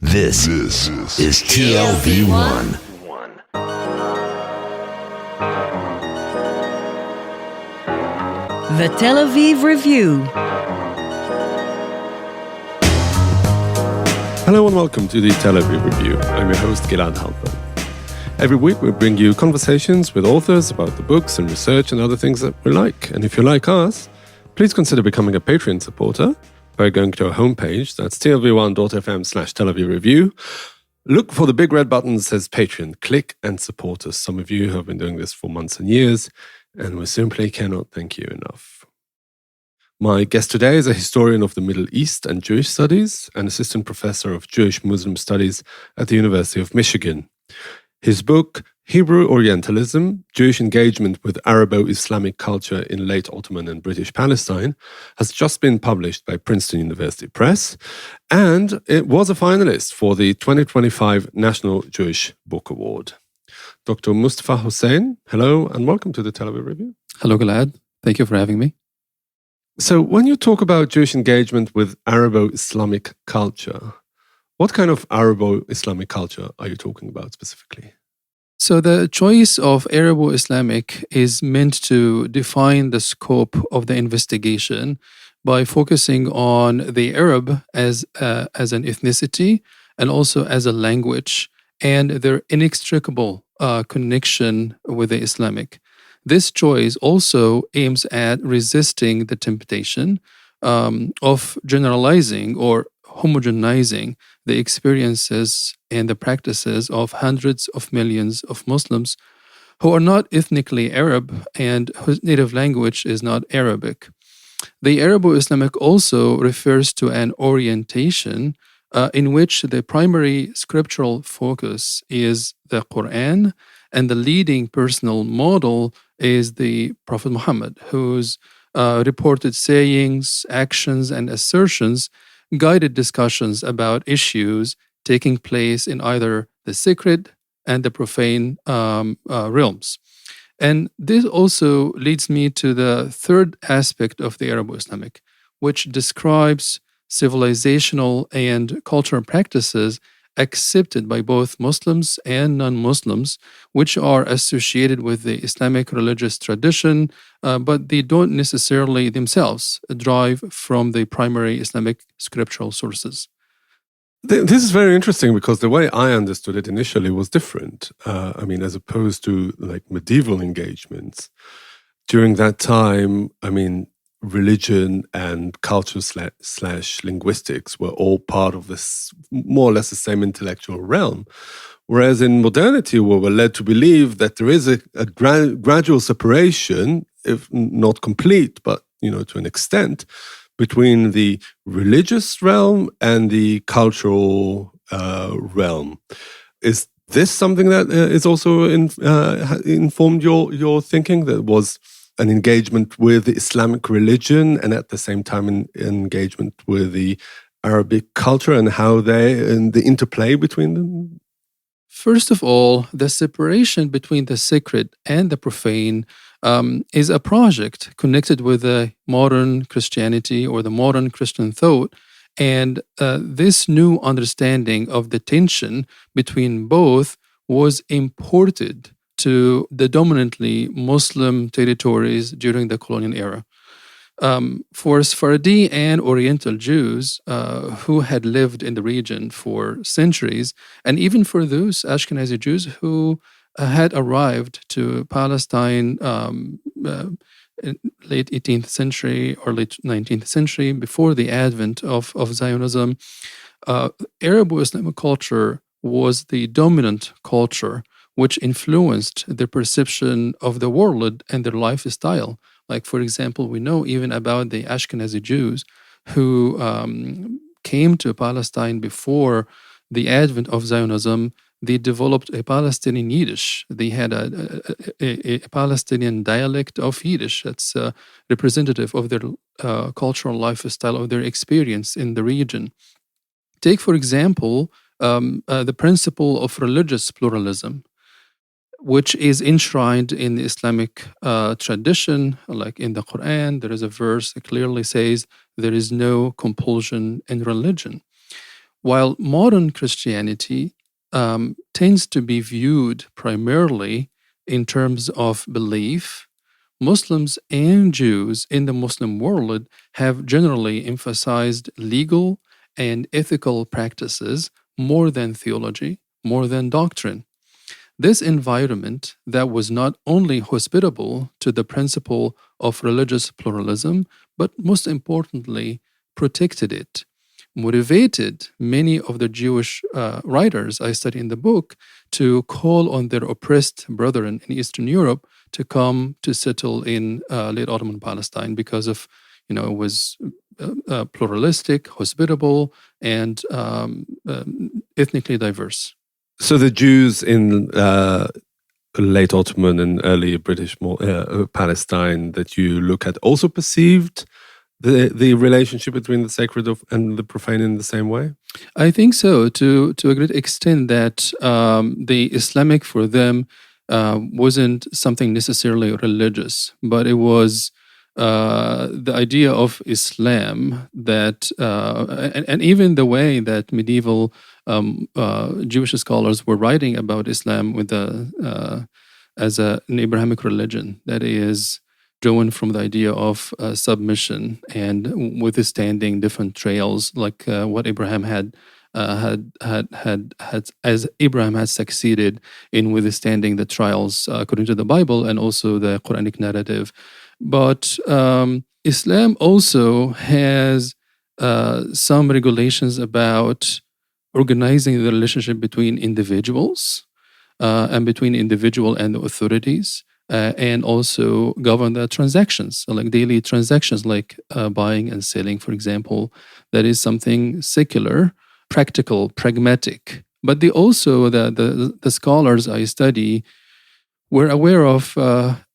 This is TLV1. The Tel Aviv Review. Hello and welcome to the Tel Aviv Review. I'm your host, Gilad Halpern. Every week we bring you conversations with authors about the books and research and other things that we like. And if you like us, please consider becoming a Patreon supporter by going to our homepage. That's tlv1.fm/Tel Aviv Review. Look for the big red button that says Patreon. Click and support us. Some of you have been doing this for months and years, and we simply cannot thank you enough. My guest today is a historian of the Middle East and Jewish studies and assistant professor of Jewish-Muslim studies at the University of Michigan. His book, Hebrew Orientalism, Jewish Engagement with Arabo-Islamic Culture in Late Ottoman and British Palestine, has just been published by Princeton University Press, and it was a finalist for the 2025 National Jewish Book Award. Dr. Mustafa Hussein, hello and welcome to the Tel Aviv Review. Hello, Gilad. Thank you for having me. So when you talk about Jewish engagement with Arabo-Islamic culture, what kind of Arabo-Islamic culture are you talking about specifically? So the choice of Arabo-Islamic is meant to define the scope of the investigation by focusing on the Arab as an ethnicity and also as a language and their inextricable connection with the Islamic. This choice also aims at resisting the temptation of generalizing or homogenizing the experiences and the practices of hundreds of millions of Muslims who are not ethnically Arab and whose native language is not Arabic. The Arabo-Islamic also refers to an orientation in which the primary scriptural focus is the Quran and the leading personal model is the Prophet Muhammad, whose reported sayings, actions, and assertions guided discussions about issues taking place in either the sacred and the profane realms. And this also leads me to the third aspect of the Arabo-Islamic, which describes civilizational and cultural practices accepted by both Muslims and non-Muslims, which are associated with the Islamic religious tradition, but they don't necessarily themselves derive from the primary Islamic scriptural sources. This is very interesting because the way I understood it initially was different. As opposed to like medieval engagements. During that time, religion and culture slash linguistics were all part of this, more or less the same intellectual realm. Whereas in modernity, we were led to believe that there is a gradual separation, if not complete, but to an extent, between the religious realm and the cultural realm. Is this something that is also informed your thinking, that was an engagement with the Islamic religion and at the same time an engagement with the Arabic culture and the interplay between them? First of all, the separation between the sacred and the profane is a project connected with the modern Christianity or the modern Christian thought. And this new understanding of the tension between both was imported to the dominantly Muslim territories during the colonial era. For Sephardi and Oriental Jews who had lived in the region for centuries, and even for those Ashkenazi Jews who had arrived to Palestine in late 18th century or late 19th century, before the advent of Zionism, Arabo-Islamic culture was the dominant culture which influenced their perception of the world and their lifestyle. Like, for example, we know even about the Ashkenazi Jews who came to Palestine before the advent of Zionism. They developed a Palestinian Yiddish. They had a Palestinian dialect of Yiddish that's representative of their cultural lifestyle, of their experience in the region. Take, for example, the principle of religious pluralism, which is enshrined in the Islamic tradition. Like in the Quran, there is a verse that clearly says there is no compulsion in religion. While modern Christianity tends to be viewed primarily in terms of belief, Muslims and Jews in the Muslim world have generally emphasized legal and ethical practices more than theology, more than doctrine. This environment that was not only hospitable to the principle of religious pluralism, but most importantly, protected it, motivated many of the Jewish writers I study in the book to call on their oppressed brethren in Eastern Europe to come to settle in late Ottoman Palestine because of, it was pluralistic, hospitable, and ethnically diverse. So the Jews in late Ottoman and early British Palestine that you look at also perceived the relationship between the sacred and the profane in the same way? I think so, to a great extent, that the Islamic for them wasn't something necessarily religious, but it was the idea of Islam that, and even the way that medieval Jewish scholars were writing about Islam with as an Abrahamic religion that is drawn from the idea of submission and withstanding different trials, like what Abraham had as Abraham had succeeded in withstanding the trials according to the Bible and also the Quranic narrative. But Islam also has some regulations about organizing the relationship between individuals and between individual and the authorities, and also govern the transactions, like daily transactions, like buying and selling, for example. That is something secular, practical, pragmatic. But they also, the scholars I study, were aware of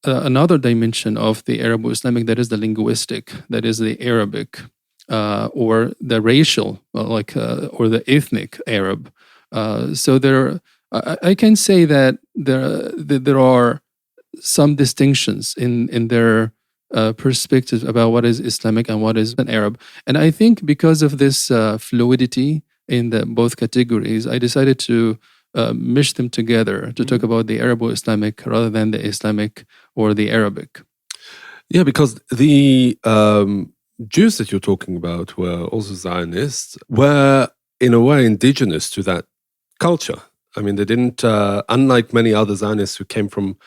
another dimension of the Arabo-Islamic, that is the linguistic, that is the Arabic, or the racial, or the ethnic Arab. So I can say that there are some distinctions in their perspective about what is Islamic and what is an Arab. And I think because of this fluidity in both categories, I decided to mesh them together to talk about the Arabo-Islamic rather than the Islamic or the Arabic. Yeah, because the Jews that you're talking about were also Zionists, were in a way indigenous to that culture. I mean, they didn't, unlike many other Zionists who came from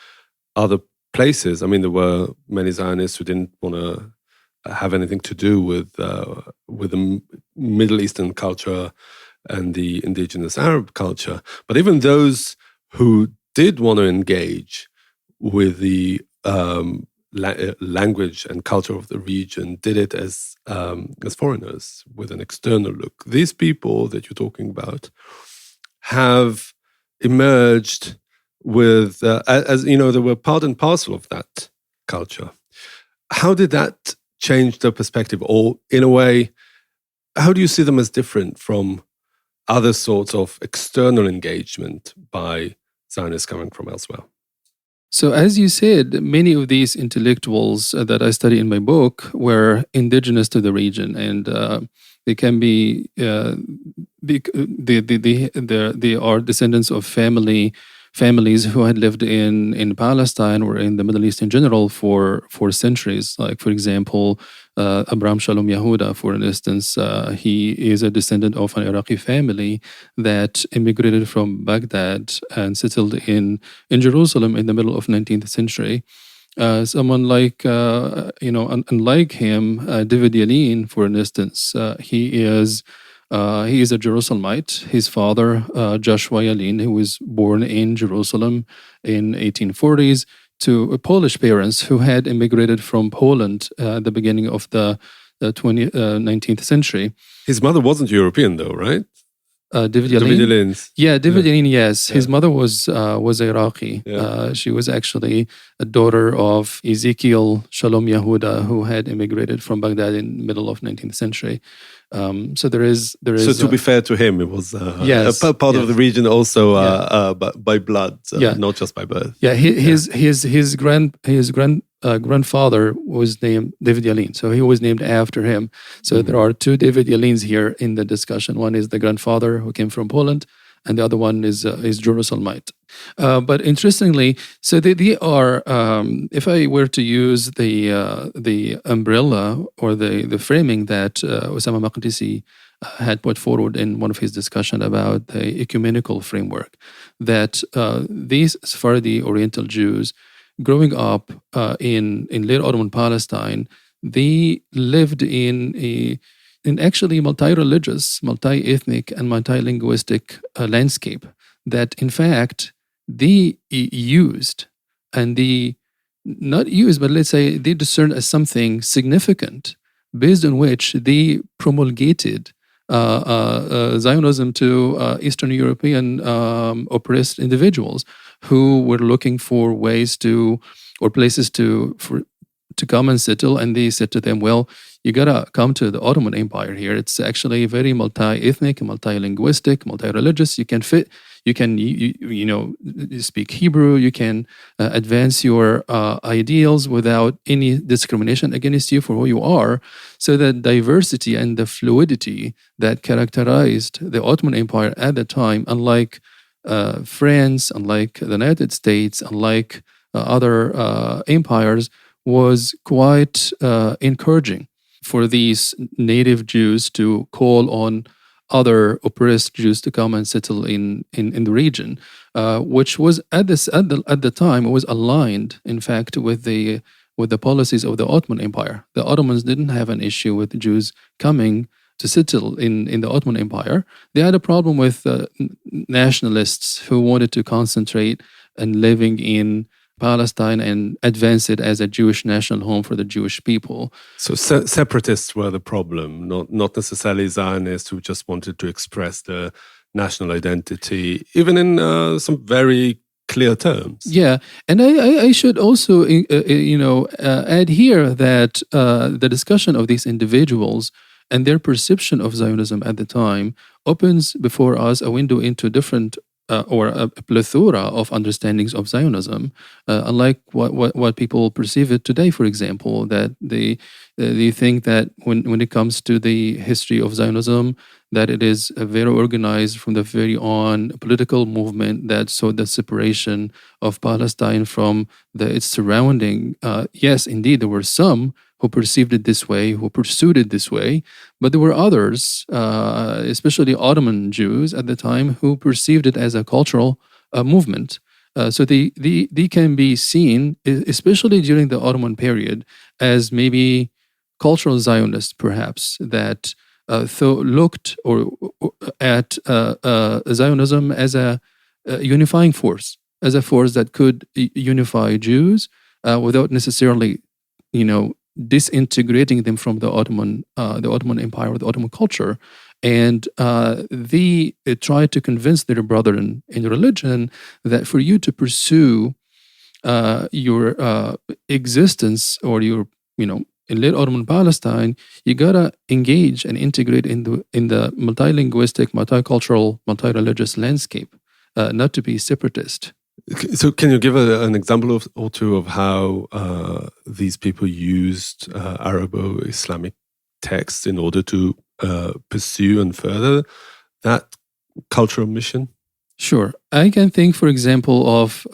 other places. I mean, there were many Zionists who didn't want to have anything to do with the Middle Eastern culture and the indigenous Arab culture. But even those who did want to engage with the language and culture of the region did it as foreigners with an external look. These people that you're talking about have emerged with, as you know, they were part and parcel of that culture. How did that change their perspective? Or in a way, how do you see them as different from other sorts of external engagement by Zionists coming from elsewhere? So as you said, many of these intellectuals that I study in my book were indigenous to the region, and they can be, they are descendants of families who had lived in Palestine or in the Middle East in general for centuries. Like, for example, Abraham Shalom Yehuda, for instance, he is a descendant of an Iraqi family that immigrated from Baghdad and settled in Jerusalem in the middle of 19th century. Someone like, unlike him, David Yalin, for instance, he is a Jerusalemite. His father, Joshua Yalin, who was born in Jerusalem in 1840s, to Polish parents who had immigrated from Poland at the beginning of the 19th century. His mother wasn't European, though, right? David Yalin. David Yalin, yes. Yeah. His mother was Iraqi. Yeah. She was actually a daughter of Ezekiel Shalom Yehuda, who had immigrated from Baghdad in the middle of 19th century. So there is. So to be fair to him, it was yes, a part of the region also by blood, Yeah. not just by birth. Yeah, his grandfather was named David Yalin, so he was named after him. So there are two David Yalins here in the discussion. One is the grandfather who came from Poland, and the other one is Jerusalemite. But interestingly, so they are. If I were to use the umbrella or the framing that Osama Maqdisi had put forward in one of his discussion about the ecumenical framework, that these Sephardi Oriental Jews growing up in late Ottoman Palestine, they lived in actually multi-religious, multi-ethnic, and multi-linguistic landscape that, in fact, they used and they not used, but let's say they discerned as something significant based on which they promulgated Zionism to Eastern European oppressed individuals who were looking for ways to or places to come and settle, and they said to them, well, you gotta come to the Ottoman Empire here. It's actually very multi-ethnic, multi-linguistic, multi-religious. You can fit. You can you speak Hebrew. You can advance your ideals without any discrimination against you for who you are. So the diversity and the fluidity that characterized the Ottoman Empire at the time, unlike France, unlike the United States, unlike other empires, was quite encouraging for these native Jews to call on other oppressed Jews to come and settle in the region, which was at the time was aligned, in fact, with the policies of the Ottoman Empire. The Ottomans didn't have an issue with Jews coming to settle in the Ottoman Empire. They had a problem with nationalists who wanted to concentrate and living in Palestine and advance it as a Jewish national home for the Jewish people. So separatists were the problem, not necessarily Zionists who just wanted to express the national identity, even in some very clear terms. Yeah, and I should also add here that the discussion of these individuals and their perception of Zionism at the time opens before us a window into different or a plethora of understandings of Zionism, unlike what people perceive it today. For example, that they think that when it comes to the history of Zionism, that it is a very organized from the very on political movement that saw the separation of Palestine from its surrounding. Yes, indeed, there were some who perceived it this way, who pursued it this way, but there were others, especially Ottoman Jews at the time, who perceived it as a cultural movement. So they can be seen, especially during the Ottoman period, as maybe cultural Zionists, perhaps, that looked at Zionism as a unifying force, as a force that could unify Jews without necessarily, disintegrating them from the Ottoman Empire or the Ottoman culture. And they tried to convince their brethren in religion that for you to pursue your existence or your, in late Ottoman Palestine, you gotta engage and integrate in the multilinguistic, multicultural, multireligious landscape, not to be separatist. So can you give an example or two of how these people used Arabo-Islamic texts in order to pursue and further that cultural mission? Sure. I can think, for example, of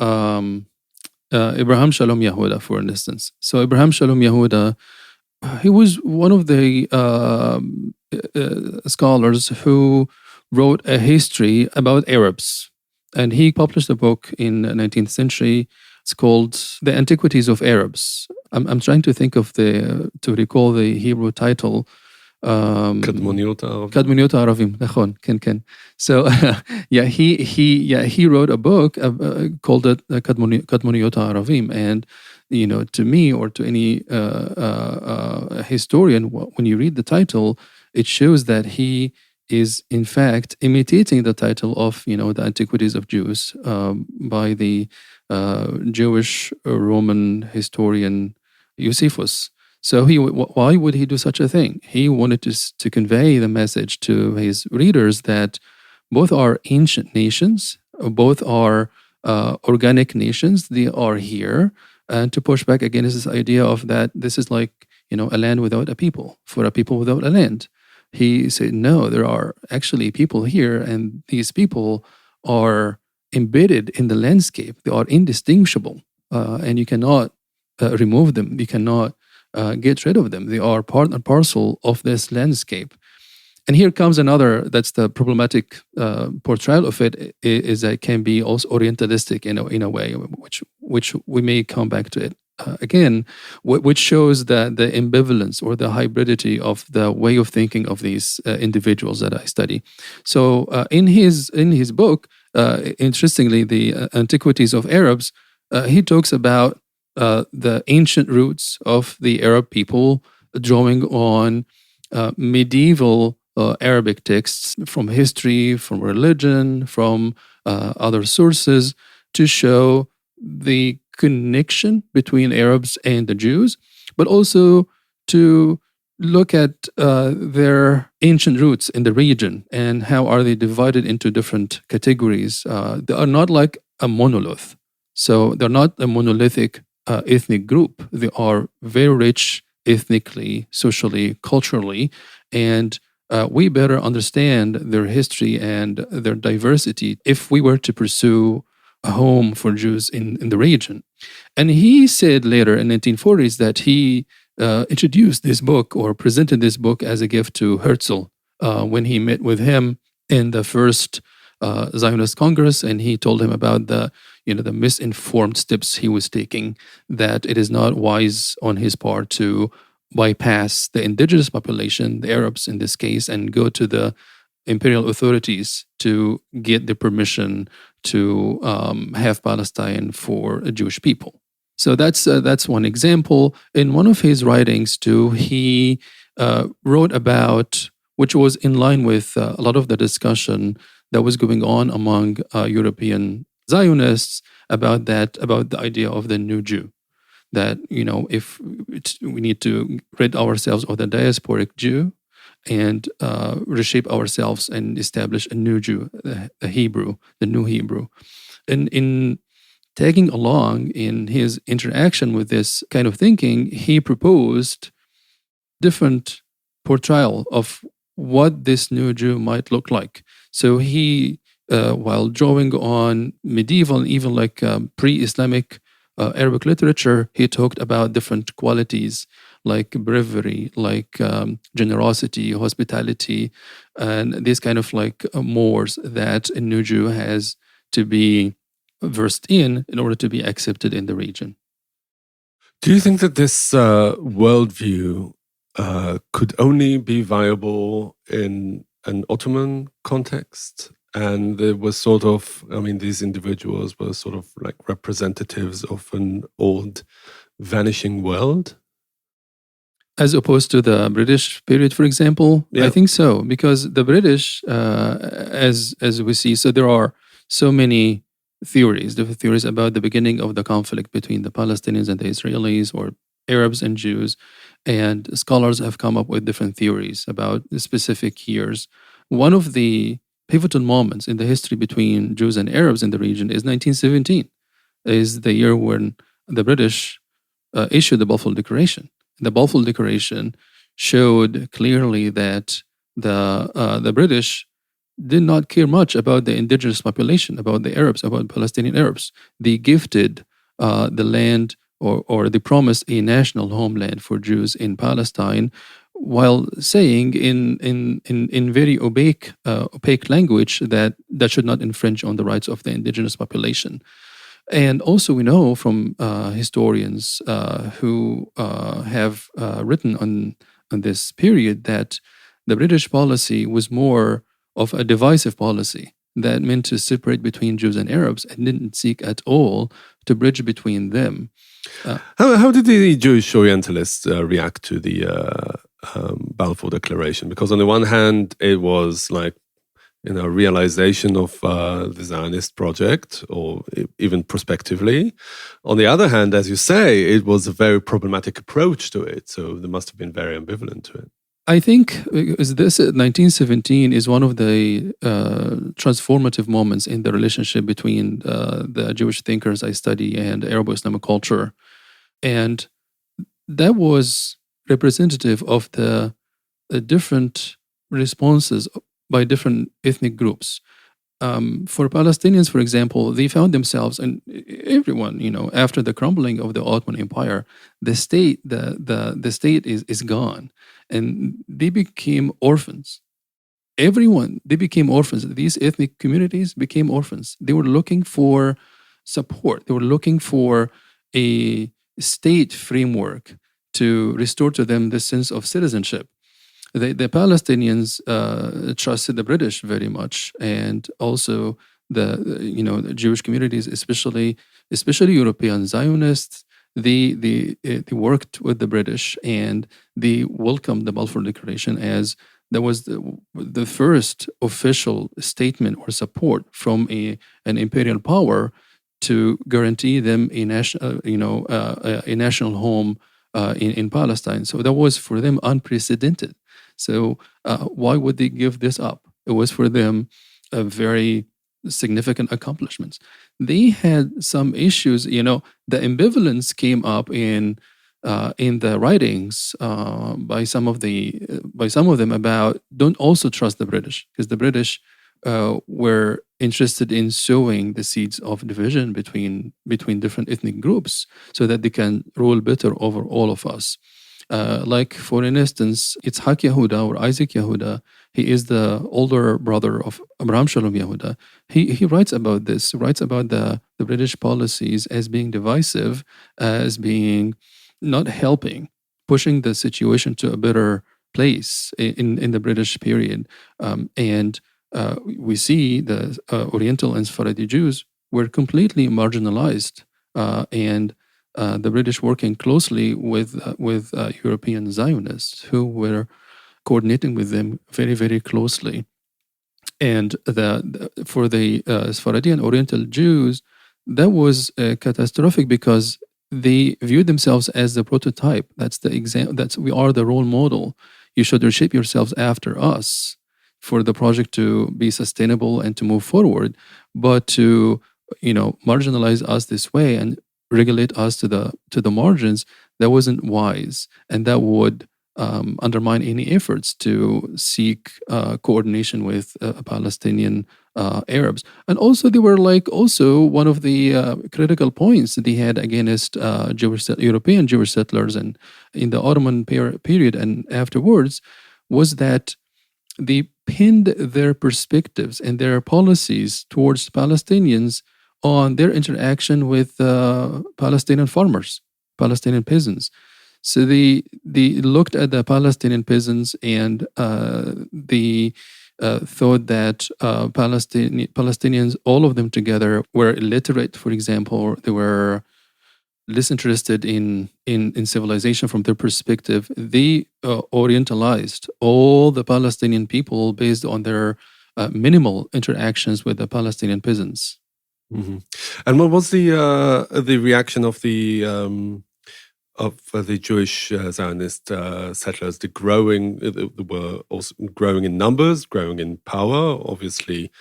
Abraham Shalom Yehuda, for instance. So Abraham Shalom Yehuda, he was one of the scholars who wrote a history about Arabs. And he published a book in the 19th century. It's called The Antiquities of Arabs. I'm trying to think of to recall the Hebrew title. Kadmoniyot Aravim. נכון, כן. So he wrote a book called it Kadmoniyot Aravim. And to me or to any historian, when you read the title, it shows that he is in fact imitating the title of the Antiquities of Jews by the Jewish Roman historian Josephus. So why would he do such a thing? He wanted to convey the message to his readers that both are ancient nations, both are organic nations. They are here, and to push back against this idea of that this is like a land without a people, for a people without a land. He said, no, there are actually people here, and these people are embedded in the landscape. They are indistinguishable, and you cannot remove them. You cannot get rid of them. They are part and parcel of this landscape. And here comes another, that's the problematic portrayal of it, is that it can be also Orientalistic in a way, which we may come back to it again, which shows that the ambivalence or the hybridity of the way of thinking of these individuals that I study. So in his book, interestingly, the Antiquities of Arabs, he talks about the ancient roots of the Arab people, drawing on medieval Arabic texts from history, from religion, from other sources, to show the connection between Arabs and the Jews, but also to look at their ancient roots in the region and how are they divided into different categories. They are not like a monolith. So they're not a monolithic ethnic group. They are very rich ethnically, socially, culturally, and we better understand their history and their diversity if we were to pursue a home for Jews in the region. And he said later in 1940s that he introduced this book or presented this book as a gift to Herzl when he met with him in the first Zionist Congress, and he told him about the misinformed steps he was taking, that it is not wise on his part to bypass the indigenous population, the Arabs in this case, and go to the imperial authorities to get the permission to have Palestine for a Jewish people. So that's one example. In one of his writings too, he wrote about, which was in line with a lot of the discussion that was going on among European Zionists about the idea of the new Jew. That, if we need to rid ourselves of the diasporic Jew and reshape ourselves and establish a new Jew, the Hebrew, the new Hebrew. And in tagging along in his interaction with this kind of thinking, he proposed different portrayal of what this new Jew might look like. So he, while drawing on medieval, even like pre-Islamic Arabic literature, he talked about different qualities like bravery, like generosity, hospitality, and these kind of like mores that a new Jew has to be versed in order to be accepted in the region. Do you think that this worldview could only be viable in an Ottoman context? And there was these individuals were sort of like representatives of an old vanishing world? As opposed to the British period, for example? Yeah. I think so, because the British, as we see, so there are so many theories, different theories about the beginning of the conflict between the Palestinians and the Israelis, or Arabs and Jews, and scholars have come up with different theories about the specific years. One of the pivotal moments in the history between Jews and Arabs in the region is 1917, is the year when the British issued the Balfour Declaration. The Balfour Declaration showed clearly that the British did not care much about the indigenous population, about the Arabs, about Palestinian Arabs. They gifted the land or they promised a national homeland for Jews in Palestine, while saying in very opaque language that should not infringe on the rights of the indigenous population. And also we know from historians who have written on this period that the British policy was more of a divisive policy that meant to separate between Jews and Arabs and didn't seek at all to bridge between them. How did the Jewish Orientalists react to the Balfour Declaration? Because on the one hand, it was like, realization of the Zionist project, or even prospectively. On the other hand, as you say, it was a very problematic approach to it. So they must have been very ambivalent to it. I think this 1917 is one of the transformative moments in the relationship between the Jewish thinkers I study and Arabo-Islamic culture. And that was representative of the different responses by different ethnic groups. For Palestinians, for example, they found themselves, and everyone, after the crumbling of the Ottoman Empire, the state is gone, and they became orphans. They became orphans. These ethnic communities became orphans. They were looking for support. They were looking for a state framework to restore to them the sense of citizenship. The Palestinians trusted the British very much, and also the Jewish communities, especially European Zionists. They worked with the British, and they welcomed the Balfour Declaration as that was the first official statement or support from an imperial power to guarantee them a national home in Palestine. So that was for them unprecedented. So why would they give this up? It was for them a very significant accomplishments. They had some issues. The ambivalence came up in the writings by some of them about don't also trust the British, because the British were interested in sowing the seeds of division between different ethnic groups so that they can rule better over all of us. Like, for instance, Yitzhak Yehuda or Isaac Yehuda, he is the older brother of Abraham Shalom Yehuda. He writes about this, writes about the British policies as being divisive, as being not helping, pushing the situation to a better place in the British period. And we see the Oriental and Sephardi Jews were completely marginalized, and the British working closely with European Zionists who were coordinating with them very, very closely. And for the Sephardi and Oriental Jews, that was catastrophic because they viewed themselves as the prototype. That's the example. We are the role model. You should reshape yourselves after us for the project to be sustainable and to move forward. But to marginalize us this way and regulate us to the margins, that wasn't wise, and that would undermine any efforts to seek coordination with Palestinian Arabs. And also, they were also one of the critical points that they had against European Jewish settlers, and in the Ottoman period and afterwards, was that they pinned their perspectives and their policies towards Palestinians on their interaction with Palestinian farmers, Palestinian peasants. So they looked at the Palestinian peasants and they thought that Palestinians, all of them together, were illiterate, for example. They were less interested in civilization from their perspective. They Orientalized all the Palestinian people based on their minimal interactions with the Palestinian peasants. Mm-hmm. And what was the reaction of the Jewish Zionist settlers? They were also growing in numbers, growing in power. Obviously,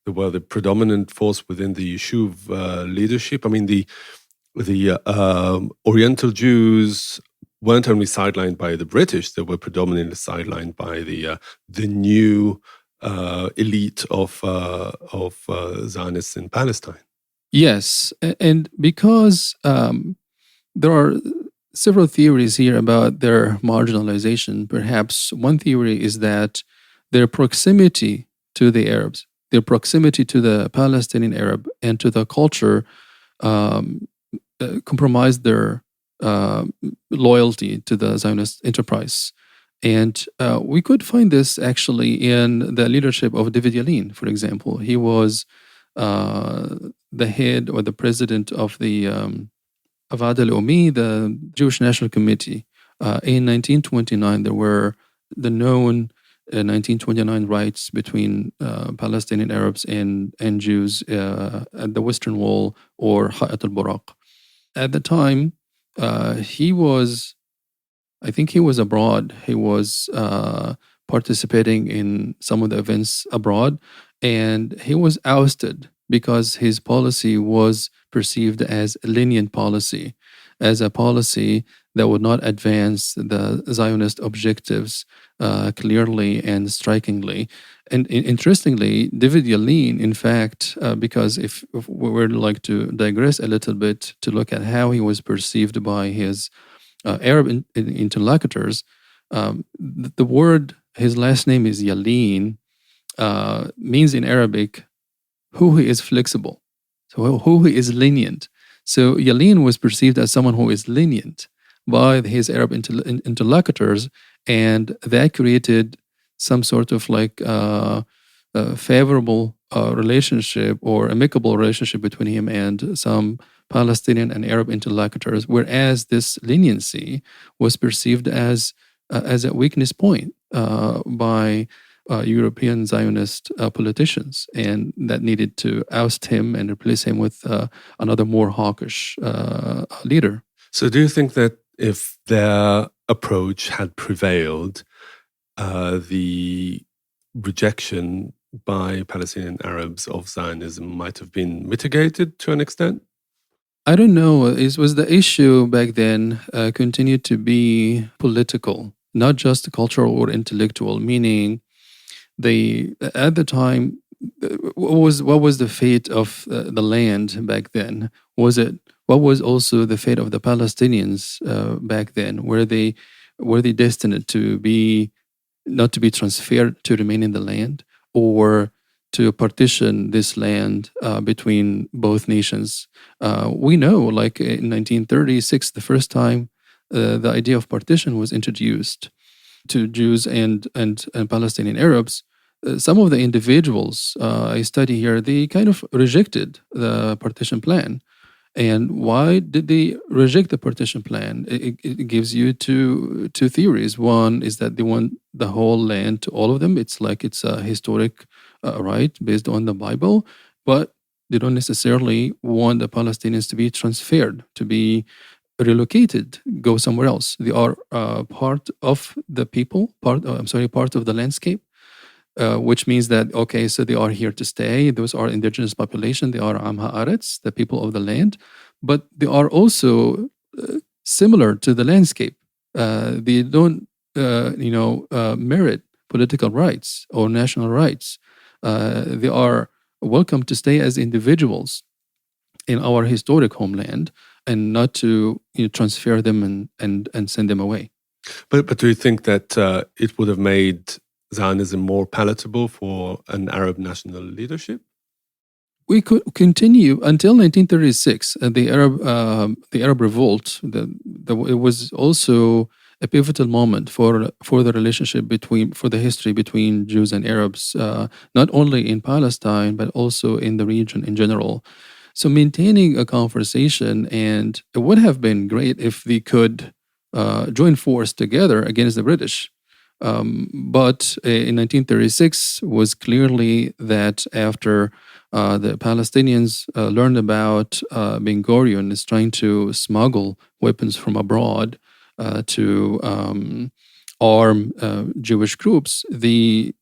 they were the predominant force within the Yishuv leadership. I mean, the Oriental Jews weren't only sidelined by the British; they were predominantly sidelined by the new elite of Zionists in Palestine. Yes, and because there are several theories here about their marginalization. Perhaps one theory is that their proximity to the Arabs, their proximity to the Palestinian Arab and to the culture compromised their loyalty to the Zionist enterprise. And we could find this actually in the leadership of David Yalin, for example. He was the head or the president of the Avad al-Umi, the Jewish National Committee. In 1929, there were the known 1929 riots between Palestinian Arabs and Jews at the Western Wall, or Hayat al-Buraq. At the time, I think he was abroad. He was participating in some of the events abroad, and he was ousted because his policy was perceived as a lenient policy, as a policy that would not advance the Zionist objectives clearly and strikingly. And interestingly, David Yalin, in fact, because if we were like to digress a little bit to look at how he was perceived by his Arab interlocutors, the word, his last name is Yalin, means in Arabic who he is flexible, so who he is lenient. So Yalin was perceived as someone who is lenient by his Arab interlocutors, and that created some sort of like favorable relationship or amicable relationship between him and some Palestinian and Arab interlocutors, whereas this leniency was perceived as a weakness point by European Zionist politicians, and that needed to oust him and replace him with another more hawkish leader. So do you think that if their approach had prevailed, the rejection by Palestinian Arabs of Zionism might have been mitigated to an extent? I don't know. Was the issue back then continued to be political, not just cultural or intellectual? Meaning, at the time, what was the fate of the land back then? What was also the fate of the Palestinians back then? Were they destined to be not to be transferred, to remain in the land, or to partition this land between both nations? We know, like in 1936, the first time the idea of partition was introduced to Jews and Palestinian Arabs. Some of the individuals I study here, they kind of rejected the partition plan. And why did they reject the partition plan? It gives you two theories. One is that they want the whole land to all of them. It's like it's a historic right based on the Bible, but they don't necessarily want the Palestinians to be transferred, to be relocated, go somewhere else. They are part of the people, part of the landscape. Which means that, okay, so they are here to stay. Those are indigenous population. They are Am Haaretz, the people of the land. But they are also similar to the landscape. They don't, merit political rights or national rights. They are welcome to stay as individuals in our historic homeland, and not to transfer them and send them away. But do you think that it would have made Zionism more palatable for an Arab national leadership? We could continue until 1936, the Arab Revolt. It was also a pivotal moment for the relationship for the history between Jews and Arabs, not only in Palestine but also in the region in general. So maintaining a conversation, and it would have been great if they could join force together against the British. But in 1936 was clearly that after the Palestinians learned about Ben Gurion is trying to smuggle weapons from abroad to arm Jewish groups, they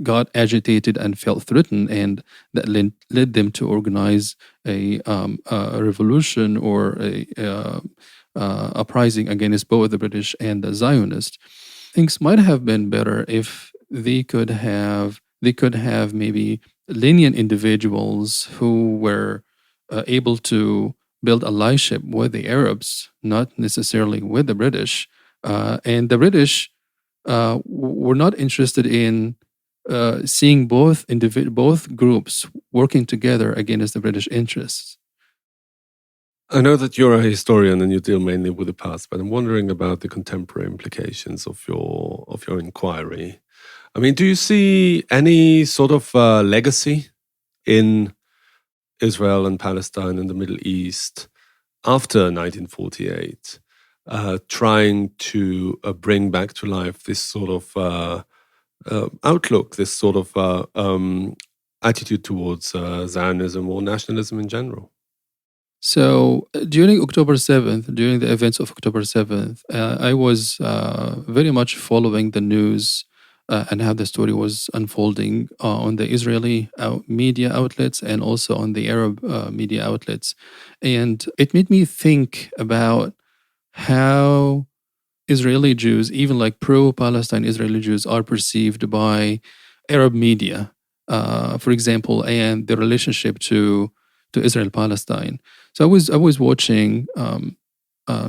got agitated and felt threatened, and that led them to organize a revolution or a uprising against both the British and the Zionists. Things might have been better if they could have maybe lenient individuals who were able to build allyship with the Arabs, not necessarily with the British. And the British were not interested in seeing both groups working together against the British interests. I know that you're a historian and you deal mainly with the past, but I'm wondering about the contemporary implications of your inquiry. I mean, do you see any sort of legacy in Israel and Palestine and the Middle East after 1948? trying to bring back to life this sort of outlook, this sort of attitude towards Zionism or nationalism in general. So during October 7th, during the events of October 7th, I was very much following the news and how the story was unfolding on the Israeli media outlets and also on the Arab media outlets. And it made me think about how Israeli Jews, even like pro-Palestine Israeli Jews, are perceived by Arab media, for example, and the relationship to Israel-Palestine. So I was watching an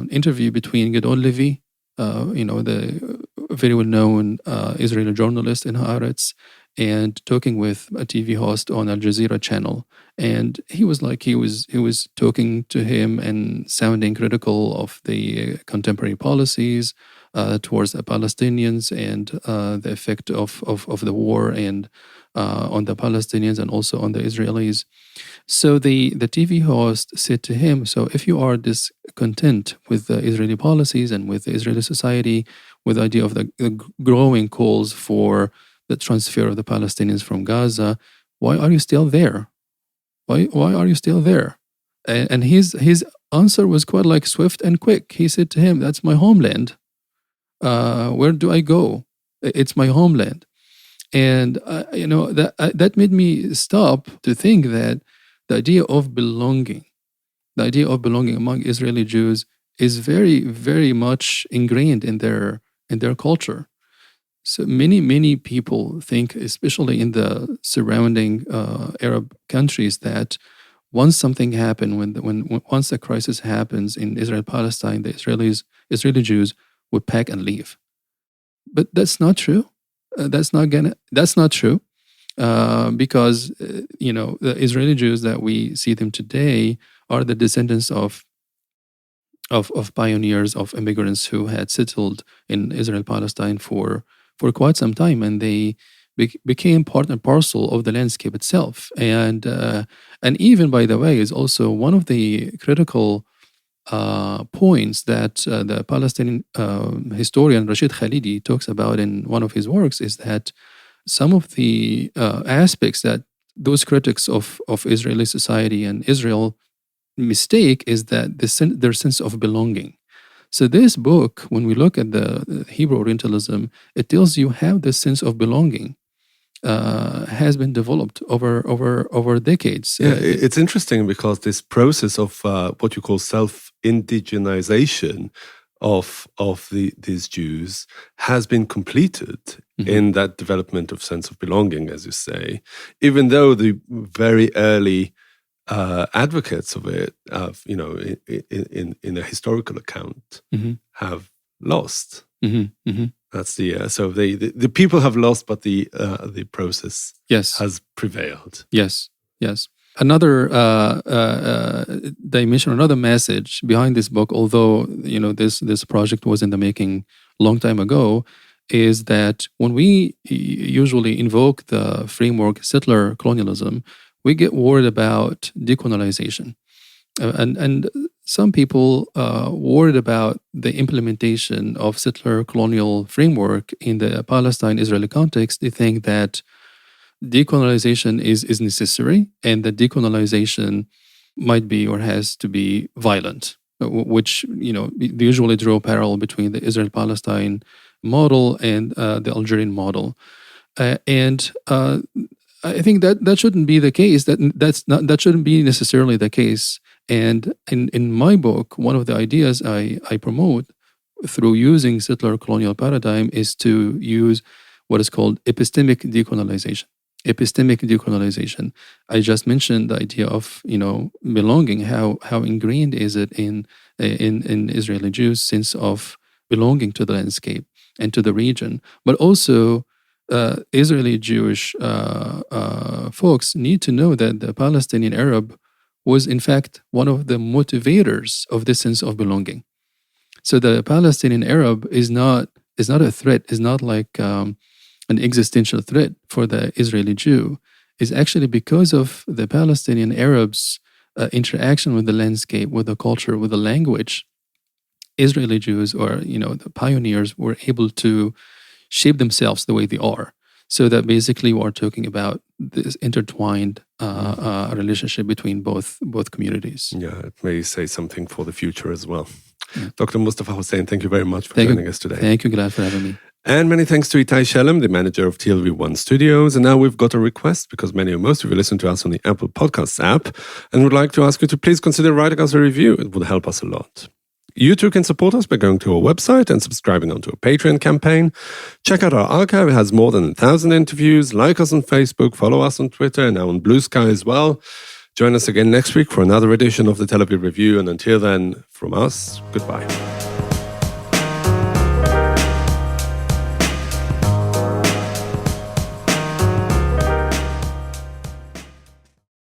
interview between Gadol Levi, the very well-known Israeli journalist in Haaretz, and talking with a TV host on Al Jazeera channel. And he was talking to him and sounding critical of the contemporary policies towards the Palestinians and the effect of the war and on the Palestinians and also on the Israelis. So the TV host said to him, so if you are discontent with the Israeli policies and with the Israeli society, with the idea of the growing calls for the transfer of the Palestinians from Gaza, why are you still there? Why are you still there? And his answer was quite like swift and quick. He said to him, that's my homeland. Where do I go? It's my homeland. And that made me stop to think that the idea of belonging among Israeli Jews is very, very much ingrained in their culture. So many people think, especially in the surrounding Arab countries, that once something happened, once a crisis happens in Israel-Palestine, the Israeli Jews would pack and leave. But that's not true. That's not true, because the Israeli Jews that we see them today are the descendants of pioneers, of immigrants who had settled in Israel-Palestine for quite some time, and they became part and parcel of the landscape itself. And even, by the way, is also one of the critical points that the Palestinian historian Rashid Khalidi talks about in one of his works, is that some of the aspects that those critics of Israeli society and Israel mistake is that their sense of belonging. So this book, when we look at the Hebrew Orientalism, it tells you how this sense of belonging has been developed over decades. Yeah, it's interesting because this process of what you call self-indigenization of these Jews has been completed in that development of sense of belonging, as you say, even though the very early advocates of it, in a historical account, have lost. That's so the people have lost, but the process has prevailed. Yes. Another dimension, another message behind this book, although this project was in the making a long time ago, is that when we usually invoke the framework settler colonialism, we get worried about decolonization. And some people worried about the implementation of settler colonial framework in the Palestine-Israeli context. They think that decolonization is necessary, and that decolonization might be or has to be violent, which, they usually draw a parallel between the Israel-Palestine model and the Algerian model. And I think that shouldn't be the case. That shouldn't be necessarily the case. And in my book, one of the ideas I promote through using settler colonial paradigm is to use what is called epistemic decolonization. Epistemic decolonization. I just mentioned the idea of belonging. How ingrained is it in Israeli Jews' sense of belonging to the landscape and to the region, but also Israeli Jewish folks need to know that the Palestinian Arab was in fact one of the motivators of this sense of belonging. So the Palestinian Arab is not a threat, is not like an existential threat for the Israeli Jew. It's actually because of the Palestinian Arabs' interaction with the landscape, with the culture, with the language, Israeli Jews or the pioneers were able to shape themselves the way they are. So that basically we are talking about this intertwined relationship between both communities. Yeah, it may say something for the future as well. Yeah. Dr. Mustafa Hussain, thank you very much for joining us today. Thank you, Gilad, for having me. And many thanks to Itai Shelem, the manager of TLV1 Studios. And now we've got a request because most of you listen to us on the Apple Podcasts app and would like to ask you to please consider writing us a review. It would help us a lot. You too can support us by going to our website and subscribing onto a Patreon campaign. Check out our archive. It has more than 1,000 interviews. Like us on Facebook, follow us on Twitter, and now on Blue Sky as well. Join us again next week for another edition of the Tel Aviv Review. And until then, from us, goodbye.